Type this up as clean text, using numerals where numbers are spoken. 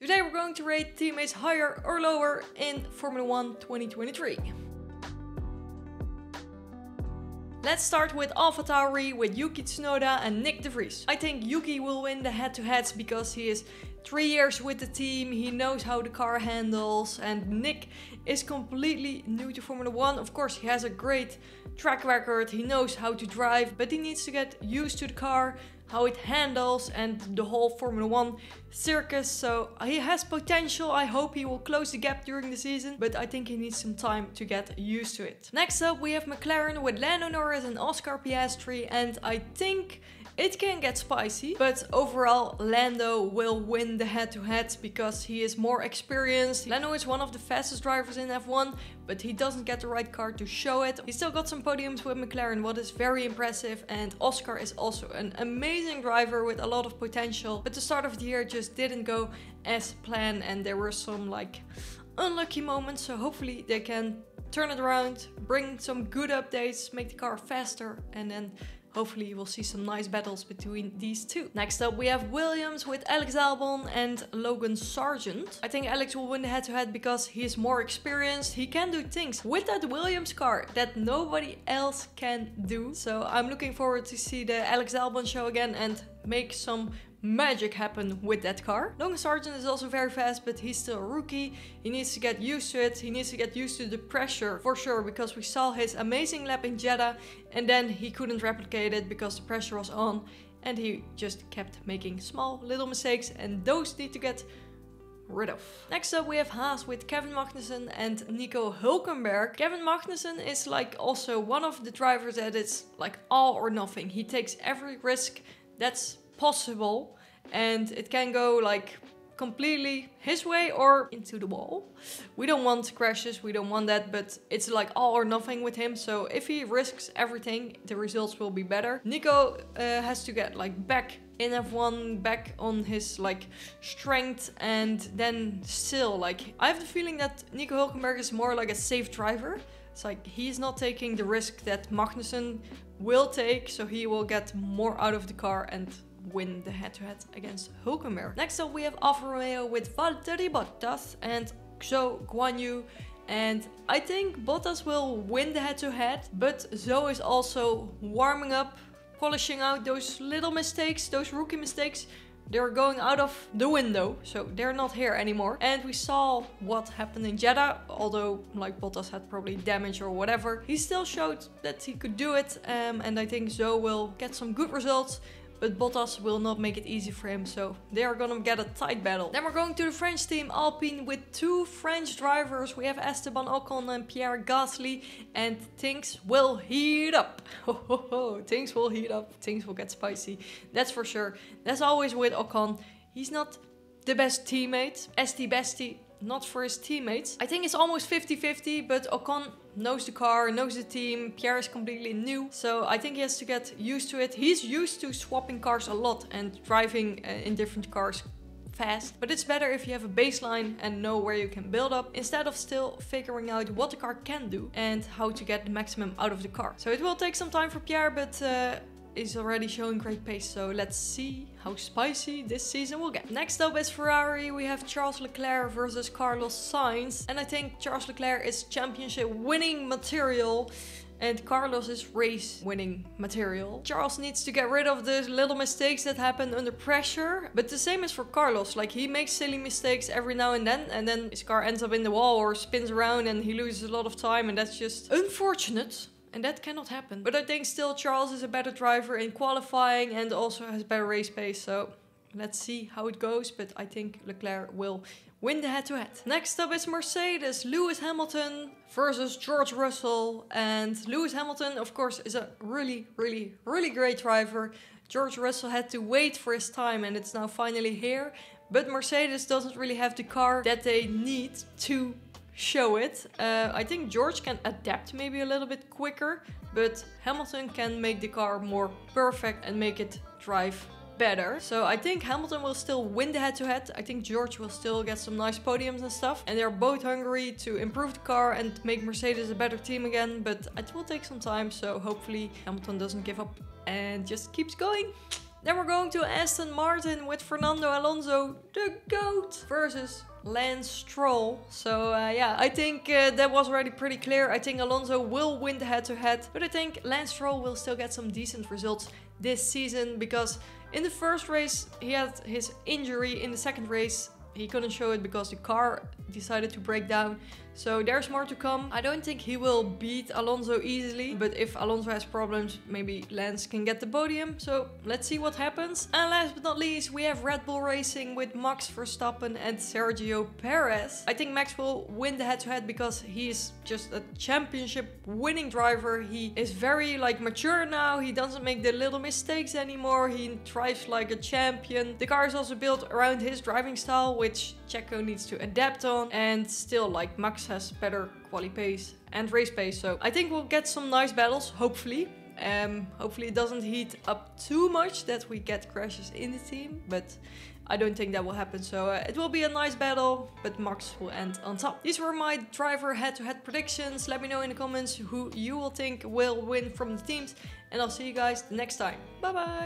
Today we're going to rate teammates higher or lower in Formula 1 2023. Let's start with AlphaTauri with Yuki Tsunoda and Nick de Vries. I think Yuki will win the head-to-heads because he is 3 years with the team, he knows how the car handles, and Nick is completely new to Formula 1. Of course, he has a great track record, he knows how to drive, but he needs to get used to the car, how it handles and the whole Formula 1 circus. So he has potential. I hope he will close the gap during the season, but I think he needs some time to get used to it. Next up we have McLaren with Lando Norris and Oscar Piastri, and I think it can get spicy, but overall Lando will win the head-to-head because he is more experienced. Lando is one of the fastest drivers in F1, but he doesn't get the right car to show it. He still got some podiums with McLaren, what is very impressive, and Oscar is also an amazing driver with a lot of potential, but the start of the year just didn't go as planned and there were some unlucky moments, so hopefully they can turn it around, bring some good updates, make the car faster, and then hopefully we'll see some nice battles between these two. Next up we have Williams with Alex Albon and Logan Sargeant. I think Alex will win the head-to-head because he is more experienced. He can do things with that Williams car that nobody else can do. So I'm looking forward to see the Alex Albon show again and make some magic happen with that car. Logan Sargeant is also very fast, but he's still a rookie. He needs to get used to it. He needs to get used to the pressure for sure, because we saw his amazing lap in Jeddah and then he couldn't replicate it because the pressure was on and he just kept making small little mistakes, and those need to get rid of. Next up we have Haas with Kevin Magnussen and Nico Hülkenberg. Kevin Magnussen is also one of the drivers that is all or nothing. He takes every risk that's possible and it can go completely his way or into the wall. We don't want crashes, we don't want that, but it's all or nothing with him. So if he risks everything, the results will be better. Nico has to get back in F1, back on his strength, and then still I have the feeling that Nico Hülkenberg is more a safe driver. It's he's not taking the risk that Magnussen will take, so he will get more out of the car and win the head-to-head against Hülkenberg. Next up we have Alfa Romeo with Valtteri Bottas and Zhou Guanyu, and I think Bottas will win the head-to-head, but Zhou is also warming up, polishing out those little mistakes, those rookie mistakes. They're going out of the window, so they're not here anymore. And we saw what happened in Jeddah, although Bottas had probably damage or whatever. He still showed that he could do it, and I think Zhou will get some good results, but Bottas will not make it easy for him, so they are gonna get a tight battle. Then we're going to the French team Alpine with two French drivers. We have Esteban Ocon and Pierre Gasly, and things will heat up. Things will heat up, things will get spicy, that's for sure. That's always with Ocon. He's not the best teammate, Esti Bestie, not for his teammates. I think it's almost 50-50, but Ocon knows the car, knows the team. Pierre is completely new, so I think he has to get used to it. He's used to swapping cars a lot and driving in different cars fast, but it's better if you have a baseline and know where you can build up, instead of still figuring out what the car can do and how to get the maximum out of the car. So it will take some time for Pierre, but is already showing great pace, so let's see how spicy this season will get. Next up is Ferrari. We have Charles Leclerc versus Carlos Sainz, and I think Charles Leclerc is championship winning material and Carlos is race winning material. Charles needs to get rid of the little mistakes that happen under pressure, but the same is for Carlos. He makes silly mistakes every now and then his car ends up in the wall or spins around and he loses a lot of time, and that's just unfortunate. And that cannot happen. But I think still Charles is a better driver in qualifying and also has better race pace. So let's see how it goes. But I think Leclerc will win the head-to-head. Next up is Mercedes. Lewis Hamilton versus George Russell. And Lewis Hamilton, of course, is a really great driver. George Russell had to wait for his time and it's now finally here. But Mercedes doesn't really have the car that they need to show it. I think George can adapt maybe a little bit quicker, but Hamilton can make the car more perfect and make it drive better. So I think Hamilton will still win the head-to-head. I think George will still get some nice podiums and stuff, and they're both hungry to improve the car and make Mercedes a better team again, but it will take some time, so hopefully Hamilton doesn't give up and just keeps going. Then we're going to Aston Martin with Fernando Alonso, the GOAT, versus Lance Stroll. So yeah, I think that was already pretty clear. I think Alonso will win the head-to-head, but I think Lance Stroll will still get some decent results this season, because in the first race he had his injury. In the second race he couldn't show it because the car decided to break down. So there's more to come. I don't think he will beat Alonso easily, but if Alonso has problems, maybe Lance can get the podium. So let's see what happens. And last but not least, we have Red Bull Racing with Max Verstappen and Sergio Perez. I think Max will win the head-to-head because he's just a championship winning driver. He is very mature now. He doesn't make the little mistakes anymore. He drives like a champion. The car is also built around his driving style, which Checo needs to adapt on. And still, Max has better quali pace and race pace, so I think we'll get some nice battles, hopefully. Hopefully it doesn't heat up too much that we get crashes in the team, but I don't think that will happen. So it will be a nice battle, but Max will end on top. These were my driver head-to-head predictions. Let me know in the comments who you will think will win from the teams, and I'll see you guys next time. Bye bye.